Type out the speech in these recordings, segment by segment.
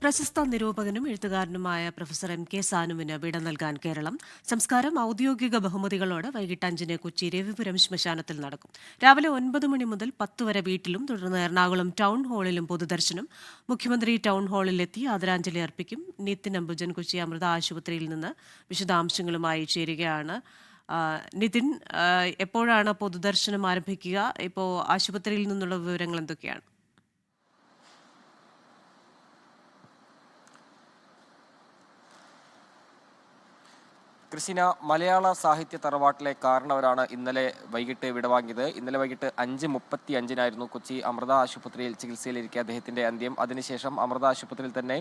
പ്രശസ്ത നിരൂപകനും എഴുത്തുകാരനുമായ professor MK. സാനുവിന് വിട നൽകാൻ കേരളം. സംസ്കാരം ഔദ്യോഗിക ബഹുമതികളോടെ വൈകിട്ട് 5-ന് കൊച്ചി രവിപുരം ശ്മശാനത്തിൽ നടക്കും. രാവിലെ 9 മണി മുതൽ 10 വരെ വീട്ടിലും തുടർന്ന് എറണാകുളം ടൗൺ ഹാളിലും പൊതുദർശനം. മുഖ്യമന്ത്രി ടൗൺ ഹാളിലെത്തി ആദരാഞ്ജലി അർപ്പിക്കും. നിതിൻ അംബുജൻ കൊച്ചി അമൃത ആശുപത്രിയിൽ നിന്ന് വിശദാംശങ്ങളുമായി ചേരുകയാണ്. നിതിൻ, എപ്പോഴാണ് പൊതുദർശനം ആരംഭിക്കുക? ഇപ്പോൾ ആശുപത്രിയിൽ നിന്നുള്ള വിവരങ്ങൾ എന്തൊക്കെയാണ്? ക്രിസ്റ്റീന, മലയാള സാഹിത്യ തറവാട്ടിലെ കാരണവരാണ് ഇന്നലെ വൈകിട്ട് വിടവാങ്ങിയത്. ഇന്നലെ വൈകിട്ട് 5:35 കൊച്ചി അമൃത ആശുപത്രിയിൽ ചികിത്സയിലിരിക്കെ അദ്ദേഹത്തിന്റെ അന്ത്യം. അതിനുശേഷം അമൃത ആശുപത്രിയിൽ തന്നെ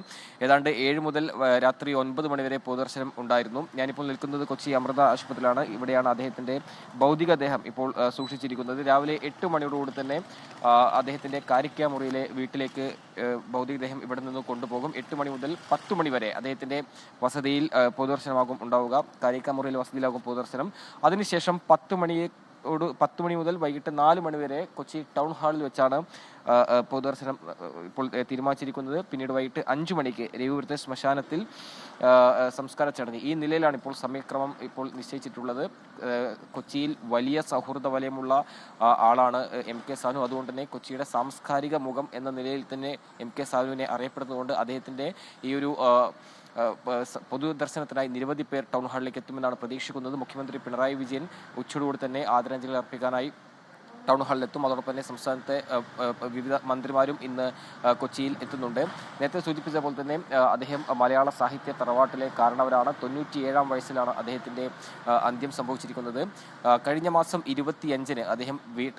ഏതാണ്ട് 7 മുതൽ രാത്രി 9 മണി വരെ പൊതുദർശനം ഉണ്ടായിരുന്നു. ഞാനിപ്പോൾ നിൽക്കുന്നത് കൊച്ചി അമൃത ആശുപത്രിയിലാണ്. ഇവിടെയാണ് അദ്ദേഹത്തിന്റെ ഭൗതികദേഹം ഇപ്പോൾ സൂക്ഷിച്ചിരിക്കുന്നത്. രാവിലെ 8 മണിയോടുകൂടി തന്നെ അദ്ദേഹത്തിന്റെ കാരിക്കാമുറിയിലെ വീട്ടിലേക്ക് ഭൗതികദേഹം ഇവിടെ നിന്ന് കൊണ്ടുപോകും. 8 മണി മുതൽ 10 മണി വരെ അദ്ദേഹത്തിന്റെ വസതിയിൽ പൊതുദർശനമാകും ഉണ്ടാവുക. കാരിക്കാമുറിയിലെ വസതിയിലാകും പൊതുദർശനം. അതിനുശേഷം 10 മണി മുതൽ വൈകിട്ട് 4 മണി വരെ കൊച്ചി ടൗൺ ഹാളിൽ വെച്ചാണ് പൊതുദർശനം ഇപ്പോൾ തീരുമാനിച്ചിരിക്കുന്നത്. പിന്നീട് വൈകിട്ട് 5 മണിക്ക് രവിപുരത്തെ ശ്മശാനത്തിൽ സംസ്കാര ചടങ്ങ്. ഈ നിലയിലാണ് ഇപ്പോൾ സമയക്രമം ഇപ്പോൾ നിശ്ചയിച്ചിട്ടുള്ളത്. കൊച്ചിയിൽ വലിയ സൗഹൃദ വലയമുള്ള ആളാണ് എം.കെ. സാനു. അതുകൊണ്ട് തന്നെ കൊച്ചിയുടെ സാംസ്കാരിക മുഖം എന്ന നിലയിൽ തന്നെ എം.കെ. സാനുവിനെ അറിയപ്പെടുന്നതുകൊണ്ട് അദ്ദേഹത്തിന്റെ ഈ ഒരു പൊതുദർശനത്തിനായി നിരവധി പേർ ടൗൺ ഹാളിലേക്ക് എത്തുമെന്നാണ് പ്രതീക്ഷിക്കുന്നത്. മുഖ്യമന്ത്രി പിണറായി വിജയൻ ഉച്ചയോടുകൂടി തന്നെ ആദരാഞ്ജലി അർപ്പിക്കാനായി ടൗൺ ഹാളിലെത്തും. അതോടൊപ്പം തന്നെ സംസ്ഥാനത്തെ വിവിധ മന്ത്രിമാരും ഇന്ന് കൊച്ചിയിൽ എത്തുന്നുണ്ട്. നേരത്തെ സൂചിപ്പിച്ച പോലെ തന്നെ അദ്ദേഹം മലയാള സാഹിത്യ തറവാട്ടിലെ കാരണവരാണ്. 97-ാം വയസ്സിലാണ് അദ്ദേഹത്തിന്റെ അന്ത്യം സംഭവിച്ചിരിക്കുന്നത്. കഴിഞ്ഞ മാസം 25-ന്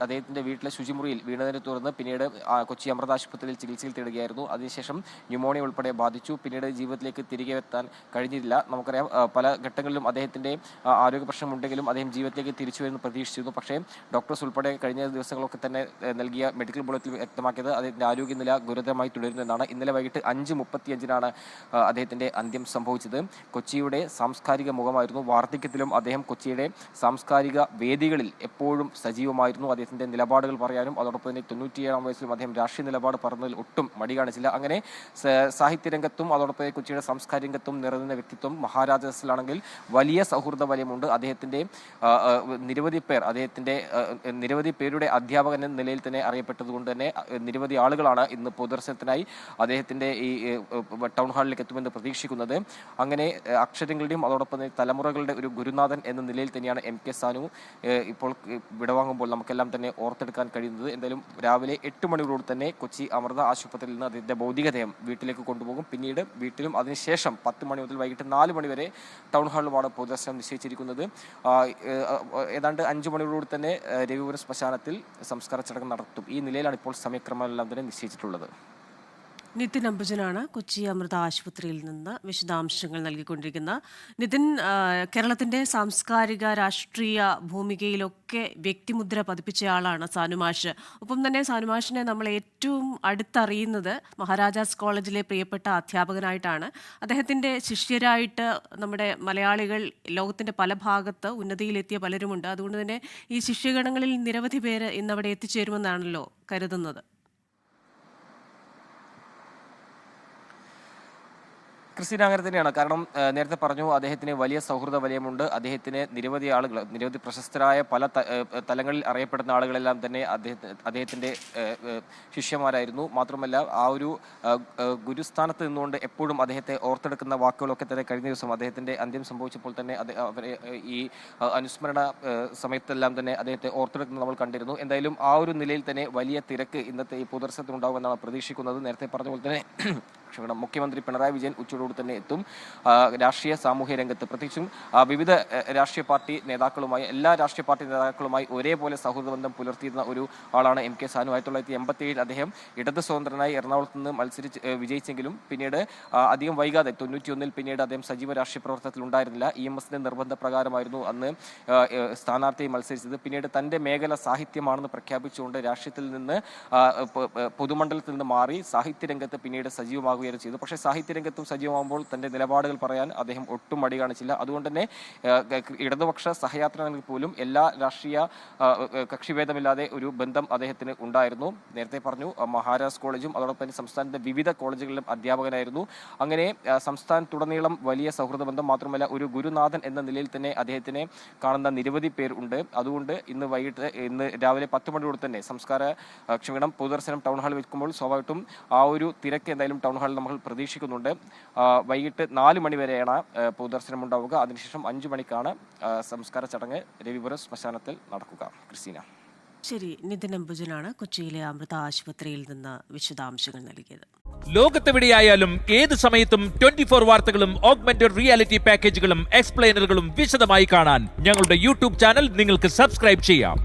അദ്ദേഹത്തിന്റെ വീട്ടിലെ ശുചിമുറിയിൽ വീണതിനെ തുടർന്ന് പിന്നീട് കൊച്ചി അമൃത ആശുപത്രിയിൽ ചികിത്സയിൽ തേടുകയായിരുന്നു. അതിനുശേഷം ന്യൂമോണിയ ഉൾപ്പെടെ ബാധിച്ചു. പിന്നീട് ജീവിതത്തിലേക്ക് തിരികെ എത്താൻ കഴിഞ്ഞില്ല. നമുക്കറിയാം, പല ഘട്ടങ്ങളിലും അദ്ദേഹത്തിന്റെ ആരോഗ്യ പ്രശ്നമുണ്ടെങ്കിലും അദ്ദേഹം ജീവിതത്തിലേക്ക് തിരിച്ചു വരുമെന്ന് പ്രതീക്ഷിച്ചിരുന്നു. പക്ഷേ ഡോക്ടേഴ്സ് ഉൾപ്പെടെ കഴിഞ്ഞ ദിവസങ്ങളൊക്കെ തന്നെ നൽകിയ മെഡിക്കൽ ബുള്ളറ്റിൽ വ്യക്തമാക്കിയത് അദ്ദേഹത്തിന്റെ ആരോഗ്യനില ഗുരുതരമായി തുടരുന്നതെന്നാണ്. ഇന്നലെ വൈകിട്ട് 5:35-നാണ് അദ്ദേഹത്തിന്റെ അന്ത്യം സംഭവിച്ചത്. കൊച്ചിയുടെ സാംസ്കാരിക മുഖമായിരുന്നു. വാർദ്ധക്യത്തിലും അദ്ദേഹം കൊച്ചിയുടെ സാംസ്കാരിക വേദികളിൽ എപ്പോഴും സജീവമായിരുന്നു. അദ്ദേഹത്തിന്റെ നിലപാടുകൾ പറയാനും അതോടൊപ്പം തന്നെ 97-ാം വയസ്സിലും അദ്ദേഹം രാഷ്ട്രീയ നിലപാട് പറഞ്ഞതിൽ ഒട്ടും മടി കാണിച്ചില്ല. അങ്ങനെ സാഹിത്യരംഗത്തും അതോടൊപ്പം കൊച്ചിയുടെ സാംസ്കാരിക രംഗത്തും നിറഞ്ഞ വ്യക്തിത്വം. മഹാരാജാസിലാണെങ്കിൽ വലിയ സൗഹൃദ വലയമുണ്ട്. അദ്ദേഹത്തിന്റെ നിരവധി പേരുടെ അധ്യാപകൻ എന്ന നിലയിൽ തന്നെ അറിയപ്പെട്ടതുകൊണ്ട് തന്നെ നിരവധി ആളുകളാണ് ഇന്ന് പൊതുദർശനത്തിനായി അദ്ദേഹത്തിന്റെ ഈ ടൗൺ ഹാളിലേക്ക് എത്തുമെന്ന് പ്രതീക്ഷിക്കുന്നത്. അങ്ങനെ അക്ഷരങ്ങളുടെയും അതോടൊപ്പം തന്നെ തലമുറകളുടെ ഒരു ഗുരുനാഥൻ എന്ന നിലയിൽ തന്നെയാണ് എം.കെ. സാനു ഇപ്പോൾ വിടവാങ്ങുമ്പോൾ നമുക്കെല്ലാം തന്നെ ഓർത്തെടുക്കാൻ കഴിയുന്നത്. എന്തായാലും രാവിലെ 8 മണിയോട് തന്നെ കൊച്ചി അമൃത ആശുപത്രിയിൽ നിന്ന് അദ്ദേഹത്തിന്റെ ഭൗതികദേഹം വീട്ടിലേക്ക് കൊണ്ടുപോകും. പിന്നീട് വീട്ടിലും അതിനുശേഷം 10 മണി മുതൽ വൈകിട്ട് 4 മണി വരെ ടൗൺ ഹാളിലുമാണ് പൊതുദർശനം നിശ്ചയിച്ചിരിക്കുന്നത്. ഏതാണ്ട് 5 മണിയോട് തന്നെ രവിപുരം ശ്മശാനത്തിൽ സംസ്കാര ചടങ്ങ് നടത്തും. ഈ നിലയിലാണ് ഇപ്പോൾ സമയക്രമമെല്ലാം തന്നെ നിശ്ചയിച്ചിട്ടുള്ളത്. നിതിൻ അംബുജനാണ് കൊച്ചി അമൃത ആശുപത്രിയിൽ നിന്ന് വിശദാംശങ്ങൾ നൽകിക്കൊണ്ടിരിക്കുന്നത്. നിതിൻ, കേരളത്തിന്റെ സാംസ്കാരിക രാഷ്ട്രീയ ഭൂമികയിലൊക്കെ വ്യക്തിമുദ്ര പതിപ്പിച്ചയാളാണ് സാനുമാഷ്. ഒപ്പം തന്നെ സാനുമാഷിനെ നമ്മൾ ഏറ്റവും അടുത്തറിയുന്നത് മഹാരാജാസ് കോളേജിലെ പ്രിയപ്പെട്ട അധ്യാപകനായിട്ടാണ്. അദ്ദേഹത്തിന്റെ ശിഷ്യരായിട്ട് നമ്മുടെ മലയാളികൾ ലോകത്തിന്റെ പല ഭാഗത്ത് ഉന്നതിയിലെത്തിയ പലരുമുണ്ട്. അതുകൊണ്ട് തന്നെ ഈ ശിഷ്യഗണങ്ങളിൽ നിരവധി പേര് ഇന്നവിടെ എത്തിച്ചേരുമെന്നാണല്ലോ കരുതുന്നത്. ക്രിസ്റ്റീന, അങ്ങനെ തന്നെയാണ്. കാരണം നേരത്തെ പറഞ്ഞു, അദ്ദേഹത്തിന് വലിയ സൗഹൃദ വലയമുണ്ട്. അദ്ദേഹത്തിന് നിരവധി ആളുകൾ, നിരവധി പ്രശസ്തരായ പല തലങ്ങളിൽ അറിയപ്പെടുന്ന ആളുകളെല്ലാം തന്നെ അദ്ദേഹത്തിന്റെ ശിഷ്യന്മാരായിരുന്നു. മാത്രമല്ല, ആ ഒരു ഗുരുസ്ഥാനത്ത് നിന്നുകൊണ്ട് എപ്പോഴും അദ്ദേഹത്തെ ഓർത്തെടുക്കുന്ന വാക്കുകളൊക്കെ തന്നെ കഴിഞ്ഞ ദിവസം അദ്ദേഹത്തിന്റെ അന്ത്യം സംഭവിച്ചപ്പോൾ തന്നെ ഈ അനുസ്മരണ സമയത്തെല്ലാം തന്നെ അദ്ദേഹത്തെ ഓർത്തെടുക്കുന്നത് നമ്മൾ കണ്ടിരുന്നു. എന്തായാലും ആ ഒരു നിലയിൽ തന്നെ വലിയ തിരക്ക് ഇന്നത്തെ ഈ പൊതുദർശനത്തിൽ ഉണ്ടാകുമെന്നാണ് പ്രതീക്ഷിക്കുന്നത്. നേരത്തെ പറഞ്ഞ പോലെ തന്നെ മുഖ്യമന്ത്രി പിണറായി വിജയൻ ഉച്ചയോടുകൂടി തന്നെ എത്തും. രാഷ്ട്രീയ സാമൂഹ്യ രംഗത്ത് പ്രത്യേകിച്ചും വിവിധ രാഷ്ട്രീയ പാർട്ടി നേതാക്കളുമായി, എല്ലാ രാഷ്ട്രീയ പാർട്ടി നേതാക്കളുമായി ഒരേപോലെ സൗഹൃദ ബന്ധം പുലർത്തിയിരുന്ന ഒരു ആളാണ് എം.കെ. സാനു. 1987 അദ്ദേഹം ഇടത് സ്വതന്ത്രനായി എറണാകുളത്ത് നിന്ന് വിജയിച്ചെങ്കിലും പിന്നീട് അധികം വൈകാതെ 91-ൽ പിന്നീട് അദ്ദേഹം സജീവ രാഷ്ട്രീയ പ്രവർത്തനത്തിൽ ഉണ്ടായിരുന്നില്ല. EMSന്റെ നിർബന്ധപ്രകാരമായിരുന്നു അന്ന് സ്ഥാനാർത്ഥിയെ മത്സരിച്ചത്. പിന്നീട് തന്റെ മേഖല സാഹിത്യമാണെന്ന് പ്രഖ്യാപിച്ചുകൊണ്ട് രാഷ്ട്രീയത്തിൽ നിന്ന് പൊതുമണ്ഡലത്തിൽ നിന്ന് മാറി സാഹിത്യരംഗത്ത് പിന്നീട് സജീവമാകുകയും ഉണ്ടാവുകയായിരുന്നു ചെയ്തു. പക്ഷേ സാഹിത്യരംഗത്തും സജീവമാകുമ്പോൾ തൻ്റെ നിലപാടുകൾ പറയാൻ അദ്ദേഹം ഒട്ടും മടി കാണിച്ചില്ല. അതുകൊണ്ട് തന്നെ ഇടതുപക്ഷ സഹയാത്രികർക്ക് പോലും എല്ലാ രാഷ്ട്രീയ കക്ഷിഭേദമില്ലാതെ ഒരു ബന്ധം അദ്ദേഹത്തിന് ഉണ്ടായിരുന്നു. നേരത്തെ പറഞ്ഞു മഹാരാജാസ് കോളേജും അതോടൊപ്പം തന്നെ സംസ്ഥാനത്തെ വിവിധ കോളേജുകളിലും അധ്യാപകനായിരുന്നു. അങ്ങനെ സംസ്ഥാനത്തുടനീളം വലിയ സൗഹൃദ ബന്ധം മാത്രമല്ല ഒരു ഗുരുനാഥൻ എന്ന നിലയിൽ തന്നെ അദ്ദേഹത്തിനെ കാണുന്ന നിരവധി പേർ ഉണ്ട്. അതുകൊണ്ട് ഇന്ന് രാവിലെ 10 മണിയോടെ തന്നെ പൊതുദർശനം ടൗൺ ഹാളിൽ വെക്കുമ്പോൾ സ്വാഭാവികമായിട്ടും ആ ഒരു തിരക്ക് എന്തായാലും ടൗൺ ഹാളിൽ നമ്മൾ പ്രതീക്ഷിക്കുന്നുണ്ട്. വൈകിട്ട് 4 മണി വരെയാണ് പൊതുദർശനം ഉണ്ടാവുക. അതിനുശേഷം 5 മണിക്കാണ് സംസ്കാര ചടങ്ങ് രവിപുരം ശ്മശാനത്തിൽ നടക്കുക. ക്രിസ്റ്റീന. ശരി, നിതിൻ അംബുജനാണ് കൊച്ചിയിലെ അമൃത ആശുപത്രിയിൽ നിന്ന് വിശദാംശങ്ങൾ നൽകിയത്. ലോകത്തെവിടെയായാലും ഏത് സമയത്തും 24 വാർത്തകളും ഓഗ്മെന്റഡ് റിയാലിറ്റി പാക്കേജുകളും എക്സ്പ്ലെയിനറുകളും വിശദമായി കാണാൻ ഞങ്ങളുടെ യൂട്യൂബ് ചാനൽ നിങ്ങൾക്ക് സബ്സ്ക്രൈബ് ചെയ്യാം.